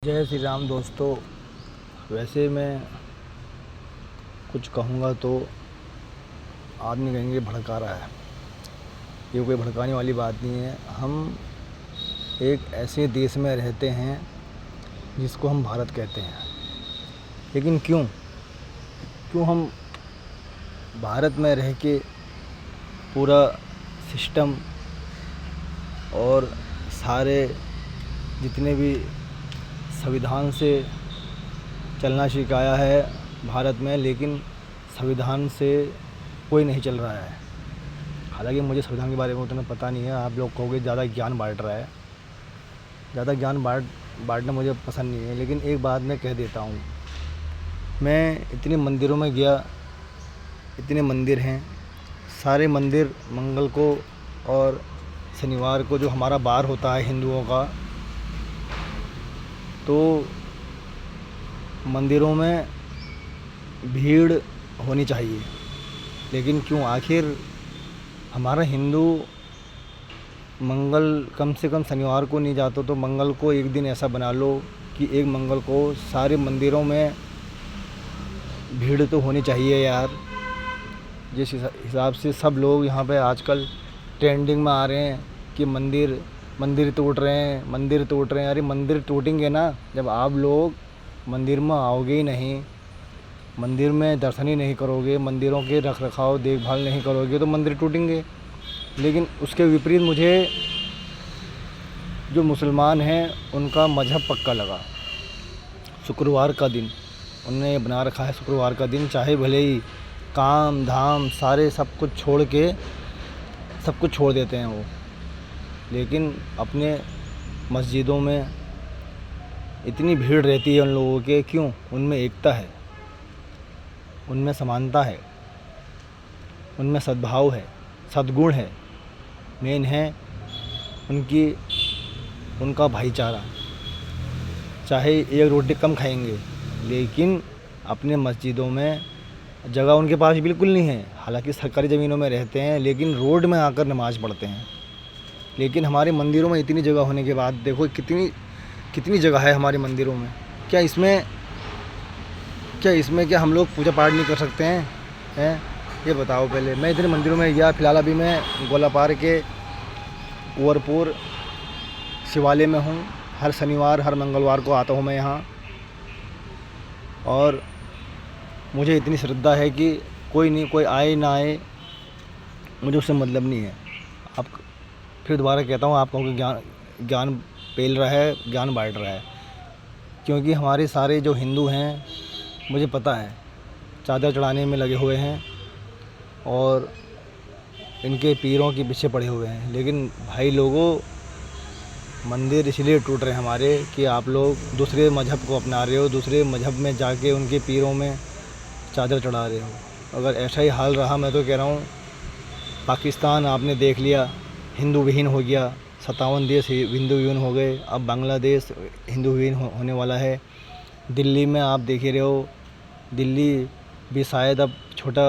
जय श्री राम दोस्तों। वैसे मैं कुछ कहूँगा तो आदमी कहेंगे भड़का रहा है। ये कोई भड़काने वाली बात नहीं है। हम एक ऐसे देश में रहते हैं जिसको हम भारत कहते हैं, लेकिन क्यों हम भारत में रह के पूरा सिस्टम और सारे जितने भी संविधान से चलना सिखाया है भारत में, लेकिन संविधान से कोई नहीं चल रहा है। हालांकि मुझे संविधान के बारे में उतना पता नहीं है। आप लोग कहोगे ज़्यादा ज्ञान बांट रहा है। ज़्यादा ज्ञान बांटना मुझे पसंद नहीं है, लेकिन एक बात मैं कह देता हूँ। मैं इतने मंदिरों में गया, इतने मंदिर हैं, सारे मंदिर मंगल को और शनिवार को जो हमारा बार होता है हिंदुओं का, तो मंदिरों में भीड़ होनी चाहिए। लेकिन क्यों? आखिर हमारा हिंदू मंगल कम से कम शनिवार को नहीं जाता, तो मंगल को एक दिन ऐसा बना लो कि एक मंगल को सारे मंदिरों में भीड़ तो होनी चाहिए यार। जिस हिसाब से सब लोग यहाँ पे आजकल ट्रेंडिंग में आ रहे हैं कि मंदिर टूट रहे हैं। अरे मंदिर टूटेंगे ना जब आप लोग मंदिर में आओगे ही नहीं, मंदिर में दर्शन ही नहीं करोगे, मंदिरों के रख रखाव देखभाल नहीं करोगे, तो मंदिर टूटेंगे। लेकिन उसके विपरीत मुझे जो मुसलमान हैं उनका मज़हब पक्का लगा। शुक्रवार का दिन उन्होंने बना रखा है, शुक्रवार का दिन चाहे भले ही काम धाम सारे सब कुछ छोड़ के सब कुछ छोड़ देते हैं वो, लेकिन अपने मस्जिदों में इतनी भीड़ रहती है उन लोगों के। क्यों? उनमें एकता है, उनमें समानता है, उनमें सद्भाव है, सद्गुण है। मेन है उनका भाईचारा। चाहे एक रोटी कम खाएंगे, लेकिन अपने मस्जिदों में जगह उनके पास बिल्कुल नहीं है। हालांकि सरकारी ज़मीनों में रहते हैं, लेकिन रोड में आकर नमाज़ पढ़ते हैं। लेकिन हमारे मंदिरों में इतनी जगह होने के बाद देखो कितनी जगह है हमारे मंदिरों में। क्या इसमें हम लोग पूजा पाठ नहीं कर सकते हैं? ये बताओ। पहले मैं इतने मंदिरों में गया। फ़िलहाल अभी मैं गोलापार के कुंवरपुर शिवालय में हूँ। हर शनिवार हर मंगलवार को आता हूँ मैं यहाँ, और मुझे इतनी श्रद्धा है कि कोई आए ना आए, मुझे उससे मतलब नहीं है। आप फिर दोबारा कहता हूँ, आप कहोगे ज्ञान पेल रहा है, ज्ञान बांट रहा है। क्योंकि हमारे सारे जो हिंदू हैं, मुझे पता है, चादर चढ़ाने में लगे हुए हैं और इनके पीरों के पीछे पड़े हुए हैं। लेकिन भाई लोगों, मंदिर इसलिए टूट रहे हैं हमारे कि आप लोग दूसरे मज़हब को अपना रहे हो, दूसरे मज़हब में जाके उनके पीरों में चादर चढ़ा रहे हो। अगर ऐसा ही हाल रहा, मैं तो कह रहा हूँ पाकिस्तान आपने देख लिया, हिंदू विहीन हो गया। 57 देश हिंदू विहीन हो गए। अब बांग्लादेश हिंदू विहीन होने वाला है। दिल्ली में आप देख ही रहे हो, दिल्ली भी शायद अब छोटा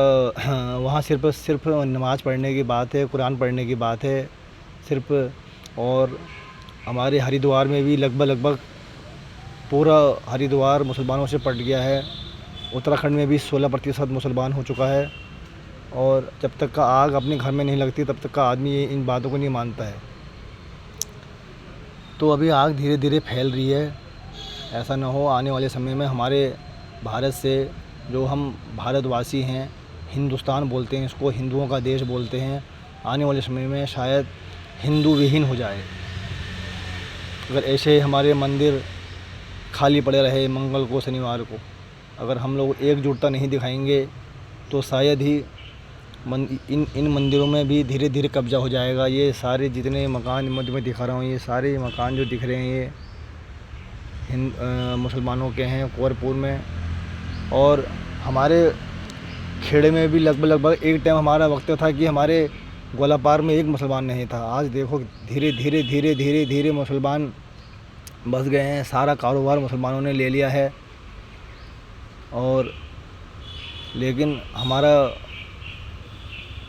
वहाँ सिर्फ नमाज़ पढ़ने की बात है, कुरान पढ़ने की बात है सिर्फ। और हमारे हरिद्वार में भी लगभग पूरा हरिद्वार मुसलमानों से पट गया है। उत्तराखंड में भी 16% मुसलमान हो चुका है। और जब तक का आग अपने घर में नहीं लगती, तब तक का आदमी इन बातों को नहीं मानता है। तो अभी आग धीरे धीरे फैल रही है। ऐसा ना हो आने वाले समय में हमारे भारत से, जो हम भारतवासी हैं, हिंदुस्तान बोलते हैं इसको, हिंदुओं का देश बोलते हैं, आने वाले समय में शायद हिंदू विहीन हो जाए। अगर ऐसे हमारे मंदिर खाली पड़े रहे मंगल को शनिवार को, अगर हम लोग एकजुटता नहीं दिखाएंगे, तो शायद ही इन मंदिरों में भी धीरे धीरे कब्ज़ा हो जाएगा। ये सारे जितने मकान मैं दिखा रहा हूँ, ये सारे मकान जो दिख रहे हैं, ये मुसलमानों के हैं कुंवरपुर में। और हमारे खेड़े में भी लगभग एक टाइम हमारा वक्त था कि हमारे गोलापार में एक मुसलमान नहीं था। आज देखो धीरे धीरे मुसलमान बस गए हैं। सारा कारोबार मुसलमानों ने ले लिया है। और लेकिन हमारा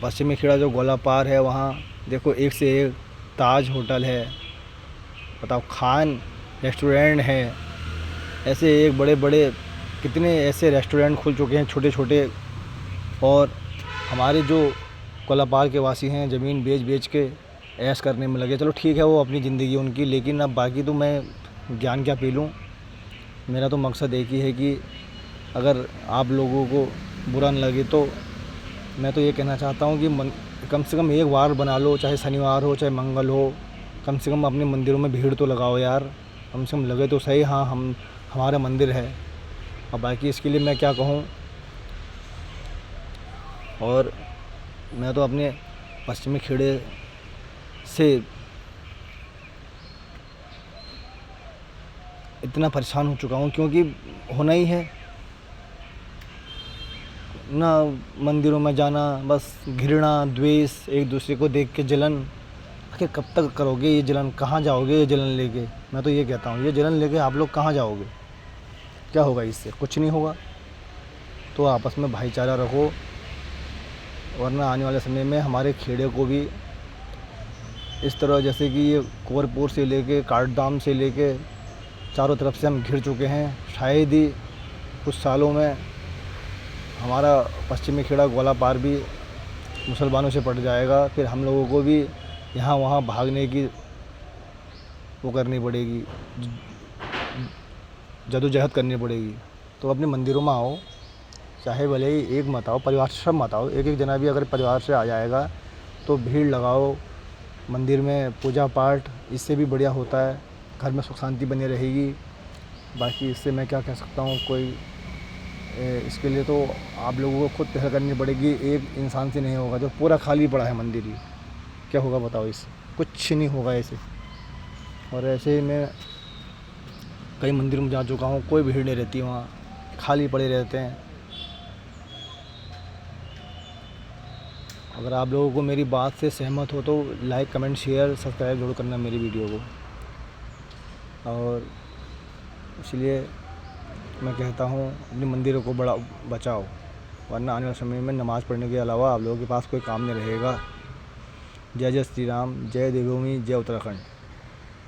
पश्चिमी खेड़ा जो गोलापार है, वहाँ देखो एक से एक ताज होटल है, बताओ, खान रेस्टोरेंट है, ऐसे एक बड़े बड़े कितने ऐसे रेस्टोरेंट खुल चुके हैं छोटे छोटे, और हमारे जो कोलापार के वासी हैं ज़मीन बेच बेच के ऐश करने में लगे। चलो ठीक है, वो अपनी ज़िंदगी उनकी, लेकिन अब बाकी तो मैं ज्ञान क्या पी लूँ। मेरा तो मकसद एक ही है कि अगर आप लोगों को बुरा न लगे तो मैं तो ये कहना चाहता हूँ कि कम से कम एक वार बना लो, चाहे शनिवार हो चाहे मंगल हो, कम से कम अपने मंदिरों में भीड़ तो लगाओ यार। कम से कम लगे तो सही, हाँ हम हमारा मंदिर है। और बाकी इसके लिए मैं क्या कहूँ। और मैं तो अपने पश्चिमी खेड़े से इतना परेशान हो चुका हूँ, क्योंकि होना ही है ना, मंदिरों में जाना, बस घृणा द्वेष, एक दूसरे को देख के जलन। आखिर कब तक करोगे ये जलन, कहाँ जाओगे ये जलन लेके। मैं तो ये कहता हूँ, ये जलन लेके आप लोग कहाँ जाओगे, क्या होगा इससे, कुछ नहीं होगा। तो आपस में भाईचारा रखो, वरना आने वाले समय में हमारे खेड़े को भी इस तरह, जैसे कि ये कुंवरपुर से लेके काठदाम से लेके चारों तरफ से हम घिर चुके हैं, शायद ही कुछ सालों में हमारा पश्चिमी खेड़ा ग्वालापार भी मुसलमानों से पड़ जाएगा। फिर हम लोगों को भी यहाँ वहाँ भागने की वो करनी पड़ेगी, जदोजहद करनी पड़ेगी। तो अपने मंदिरों में आओ, चाहे भले ही एक मत आओ, परिवार से सब मत आओ, एक एक जना भी अगर परिवार से आ जाएगा तो भीड़ लगाओ मंदिर में, पूजा पाठ, इससे भी बढ़िया होता है, घर में सुख शांति बनी रहेगी। बाकी इससे मैं क्या कह सकता हूँ, कोई इसके लिए तो आप लोगों को खुद पहल करनी पड़ेगी, एक इंसान से नहीं होगा। जो पूरा खाली पड़ा है मंदिर ही, क्या होगा बताओ, इससे कुछ नहीं होगा ऐसे। और ऐसे ही मैं कई मंदिरों में जा चुका हूँ, कोई भीड़ नहीं रहती वहाँ, खाली पड़े रहते हैं। अगर आप लोगों को मेरी बात से सहमत हो तो लाइक कमेंट शेयर सब्सक्राइब जरूर करना मेरी वीडियो को। और इसलिए मैं कहता हूँ अपने मंदिरों को बड़ा बचाओ, वरना आने वाले समय में नमाज़ पढ़ने के अलावा आप लोगों के पास कोई काम नहीं रहेगा। जय जय श्री राम, जय देवभूमि, जय उत्तराखंड।